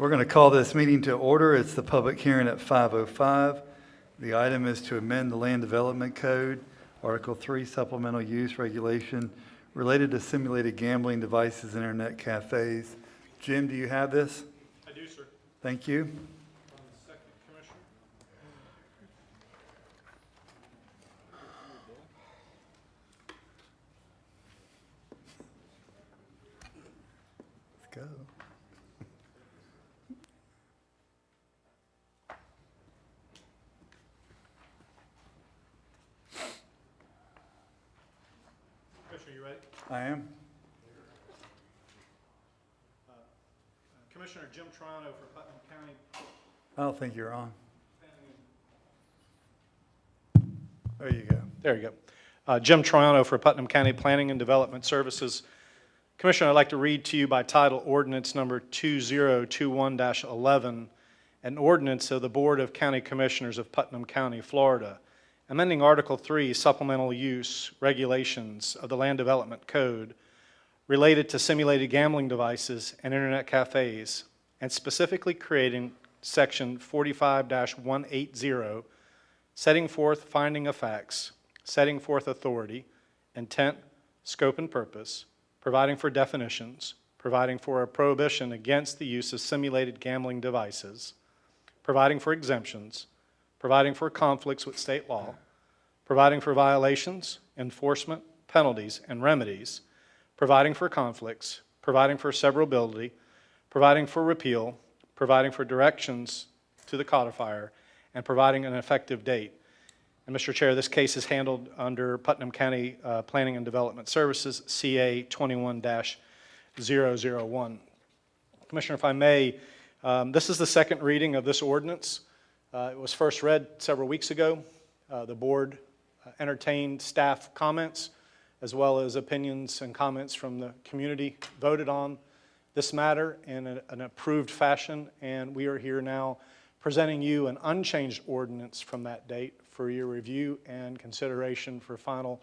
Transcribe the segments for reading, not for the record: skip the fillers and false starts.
We're going to call this meeting to order. It's the public hearing at 5:05. The item is to amend the Land Development Code, Article 3 Supplemental Use Regulation related to simulated gambling devices and internet cafes. Jim, do you have this? I do, sir. Thank you. On the second, Commissioner. Let's go. Commissioner, you ready? I am. Commissioner Jim Toronto for Putnam County. I don't think you're on. There you go. There you go. Jim Toronto for Putnam County Planning and Development Services. Commissioner, I'd like to read to you by title ordinance number 2021-11, an ordinance of the Board of County Commissioners of Putnam County, Florida, amending Article 3 Supplemental Use Regulations of the Land Development Code related to simulated gambling devices and internet cafes, and specifically creating Section 45-180, setting forth finding of facts, setting forth authority, intent, scope, and purpose, providing for definitions, providing for a prohibition against the use of simulated gambling devices, providing for exemptions, providing for conflicts with state law, providing for violations, enforcement, penalties, and remedies, providing for conflicts, providing for severability, providing for repeal, providing for directions to the codifier, and providing an effective date. And Mr. Chair, this case is handled under Putnam County Planning and Development Services, CA 21-001. Commissioner, if I may, this is the second reading of this ordinance. It was first read several weeks ago. The board entertained staff comments as well as opinions and comments from the community, voted on this matter in an approved fashion, and we are here now presenting you an unchanged ordinance from that date for your review and consideration for final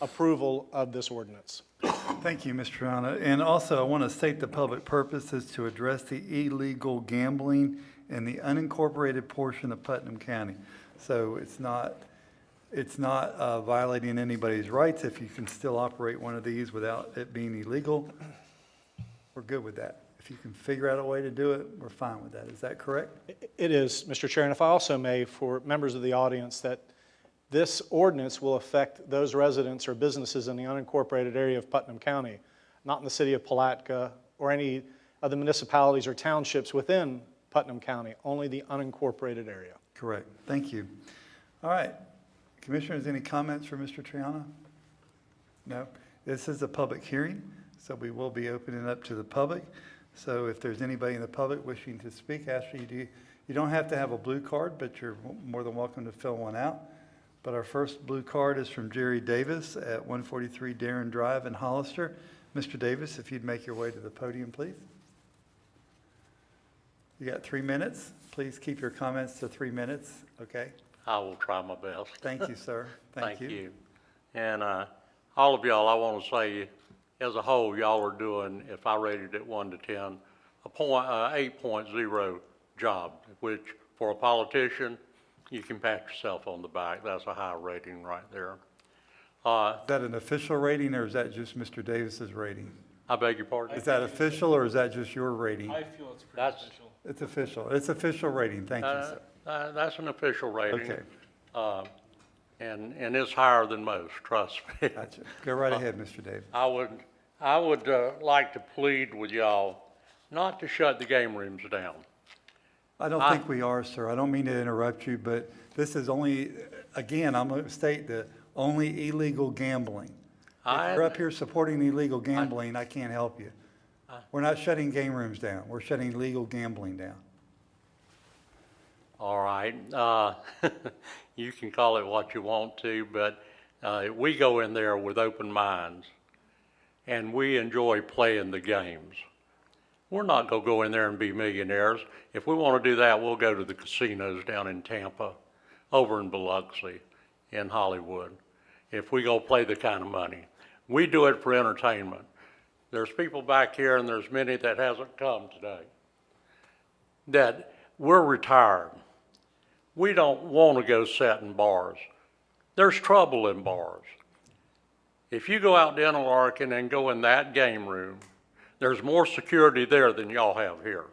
approval of this ordinance. Thank you, Mr. Rana. And also, I want to state the public purpose is to address the illegal gambling in the unincorporated portion of Putnam County. So it's not violating anybody's rights. If you can still operate one of these without it being illegal, we're good with that. If you can figure out a way to do it, we're fine with that. Is that correct? It is, Mr. Chair, and if I also may, for members of the audience, that this ordinance will affect those residents or businesses in the unincorporated area of Putnam County, not in the city of Palatka or any of the municipalities or townships within Putnam County, only the unincorporated area. Correct. Thank you. All right. Commissioners, any comments for Mr. Triana? No? This is a public hearing, so we will be opening it up to the public. So if there's anybody in the public wishing to speak, you don't have to have a blue card, but you're more than welcome to fill one out. But our first blue card is from Jerry Davis at 143 Darren Drive in Hollister. Mr. Davis, if you'd make your way to the podium, please. You got 3 minutes. Please keep your comments to 3 minutes, okay? I will try my best. Thank you, sir. Thank you. And all of y'all, I want to say, as a whole, y'all are doing, if I rated it 1 to 10, a 8.0 job, which for a politician, you can pat yourself on the back. That's a high rating right there. Is that an official rating, or is that just Mr. Davis's rating? I beg your pardon? Is that official, or is that just your rating? I feel it's pretty official. It's official. It's official rating. Thank you, sir. That's an official rating. Okay. And it's higher than most, trust me. Gotcha. Go right ahead, Mr. Davis. I would like to plead with y'all not to shut the game rooms down. I don't think we are, sir. I don't mean to interrupt you, but this is only, again, I'm going to state the only illegal gambling. If you're up here supporting illegal gambling, I can't help you. We're not shutting game rooms down. We're shutting legal gambling down. All right. You can call it what you want to, but we go in there with open minds, and we enjoy playing the games. We're not going to go in there and be millionaires. If we want to do that, we'll go to the casinos down in Tampa, over in Biloxi, in Hollywood, if we go play the kind of money. We do it for entertainment. There's people back here, and there's many that hasn't come today. that we're retired. We don't want to go sit in bars. There's trouble in bars. If you go out to Interlaken and go in that game room, there's more security there than y'all have here.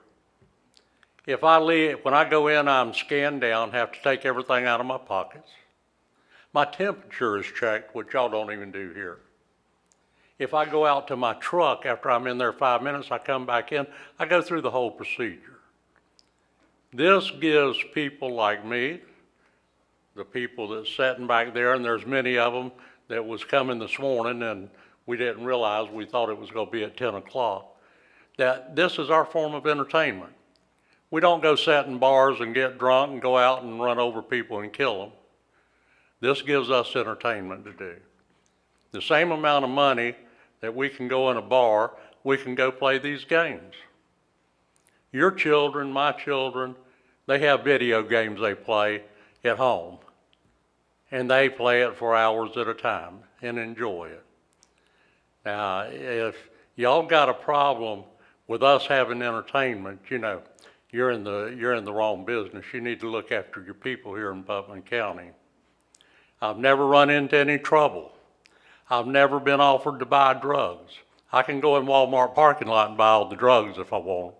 If I leave, when I go in, I'm scanned down, have to take everything out of my pockets. My temperature is checked, which y'all don't even do here. If I go out to my truck after I'm in there 5 minutes, I come back in, I go through the whole procedure. This gives people like me, the people that's sitting back there, and there's many of them that was coming this morning and we didn't realize, we thought it was going to be at 10 o'clock, that this is our form of entertainment. We don't go sit in bars and get drunk and go out and run over people and kill them. This gives us entertainment to do. The same amount of money that we can go in a bar, we can go play these games. Your children, my children, they have video games they play at home. And they play it for hours at a time and enjoy it. Now, if y'all got a problem with us having entertainment, you know, you're in the wrong business. You need to look after your people here in Putnam County. I've never run into any trouble. I've never been offered to buy drugs. I can go in Walmart parking lot and buy all the drugs if I want.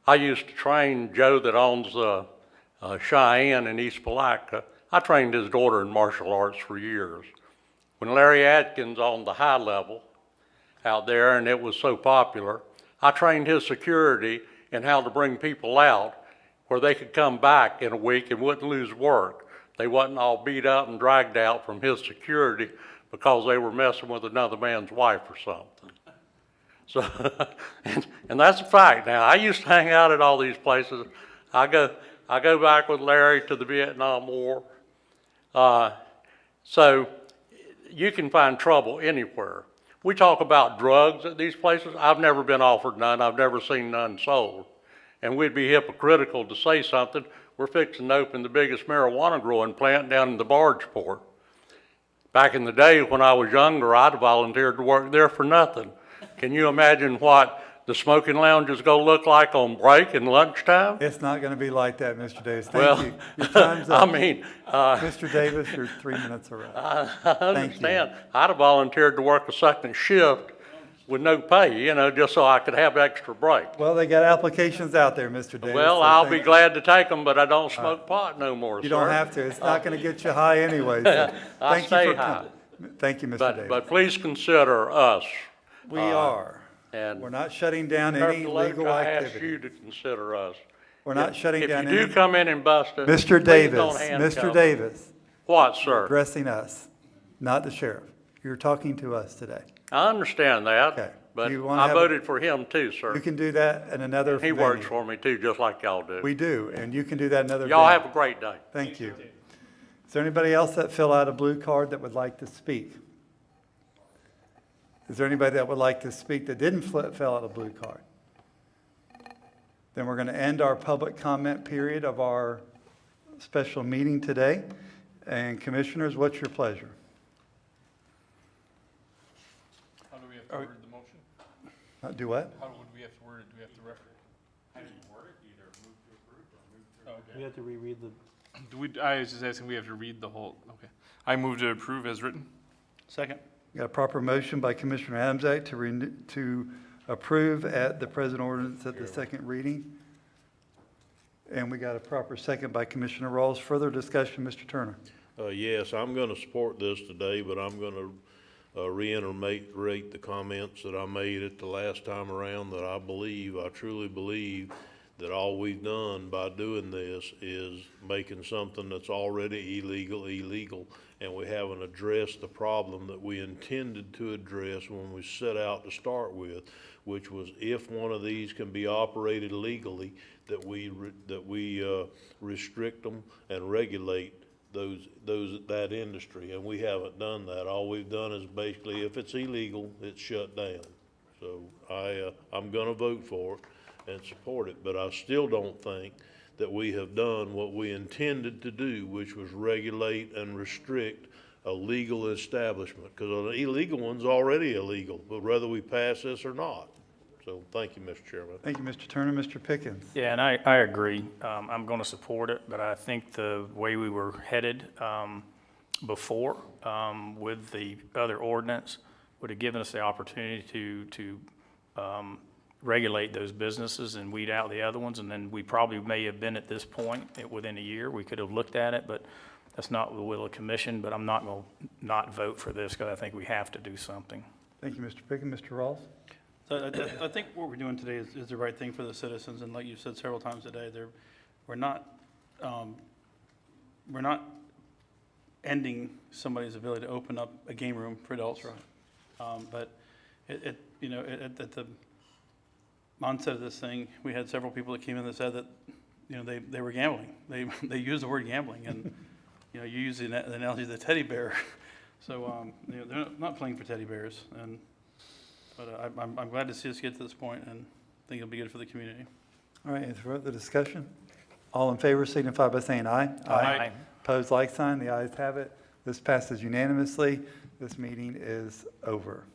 I used to train Joe that owns Cheyenne in East Palatka. I trained his daughter in martial arts for years. When Larry Atkins owned the high level out there and it was so popular, I trained his security in how to bring people out where they could come back in a week and wouldn't lose work. They wasn't all beat up and dragged out from his security because they were messing with another man's wife or something. So, and that's a fact. Now, I used to hang out at all these places. I go back with Larry to the Vietnam War. So you can find trouble anywhere. We talk about drugs at these places. I've never been offered none. I've never seen none sold. And we'd be hypocritical to say something. We're fixing to open the biggest marijuana growing plant down in the barge port. Back in the day when I was younger, I'd volunteered to work there for nothing. Can you imagine what the smoking lounge is going to look like on break and lunchtime? It's not going to be like that, Mr. Davis. Well, Thank you. Your time's up. I mean, Mr. Davis, your 3 minutes are up. I understand. I'd have volunteered to work a second shift with no pay, you know, just so I could have extra break. Well, they got applications out there, Mr. Davis. Well, so I'll be glad to take them, but I don't smoke pot no more, You sir. don't have to. It's not going to get you high anyway. So I thank you stay for high. coming. Thank you, Mr. Davis. But please consider us. We are. And We're not shutting down any legal I ask activity. you to consider us. We're not shutting down If you any. do come in and bust it, Mr. please Davis, don't handcuff Mr. me. Davis, What, sir? addressing us, not the sheriff. You're talking to us today. I understand that, Okay. but You wanna I have a- voted for him too, You sir. can do that in another He venue. works for me too, just like y'all do. We do, and you can do that in another Y'all venue. have a great day. Thank you. Is there anybody else that fill out a blue card that would like to speak? Is there anybody that would like to speak that didn't fill out a blue card? Then we're going to end our public comment period of our special meeting today. And commissioners, what's your pleasure? How do we have to word the motion? Do what? How would we have to word it? Do we have to reference? How do you word it? Either move to approve or move to Okay. We have to reread the, Do we, I was just asking, we have to read the whole, okay. I move to approve as written. Second. Got a proper motion by Commissioner Adamczyk to approve at the present ordinance at the second reading. And we got a proper second by Commissioner Rawls. Further discussion, Mr. Turner. Yes, I'm going to support this today, but I'm going to reiterate the comments that I made at the last time around, that I truly believe that all we've done by doing this is making something that's already illegal, and we haven't addressed the problem that we intended to address when we set out to start with, which was if one of these can be operated legally, that we restrict them and regulate that industry, and we haven't done that. All we've done is basically, if it's illegal, it's shut down. So I'm gonna vote for it and support it, but I still don't think that we have done what we intended to do, which was regulate and restrict a legal establishment, because an illegal one's already illegal, but whether we pass this or not. So thank you, Mr. Chairman. Thank you, Mr. Turner. Mr. Pickens? Yeah, and I agree. I'm going to support it, but I think the way we were headed before with the other ordinance would have given us the opportunity to regulate those businesses and weed out the other ones, and then we probably may have been at this point within a year. We could have looked at it, but that's not the will of the commission, but I'm not going to not vote for this because I think we have to do something. Thank you, Mr. Pickens. Mr. Ross? So I think what we're doing today is the right thing for the citizens, and like you've said several times today, we're not ending somebody's ability to open up a game room for adults. But at the onset of this thing, we had several people that came in that said that, they were gambling. They used the word gambling, and, you use the analogy of the teddy bear. So, they're not playing for teddy bears, but I'm glad to see us get to this point, and think it'll be good for the community. All right, any further discussion? All in favor signify by saying aye. Aye. Opposed, like sign. The ayes have it. This passes unanimously. This meeting is over.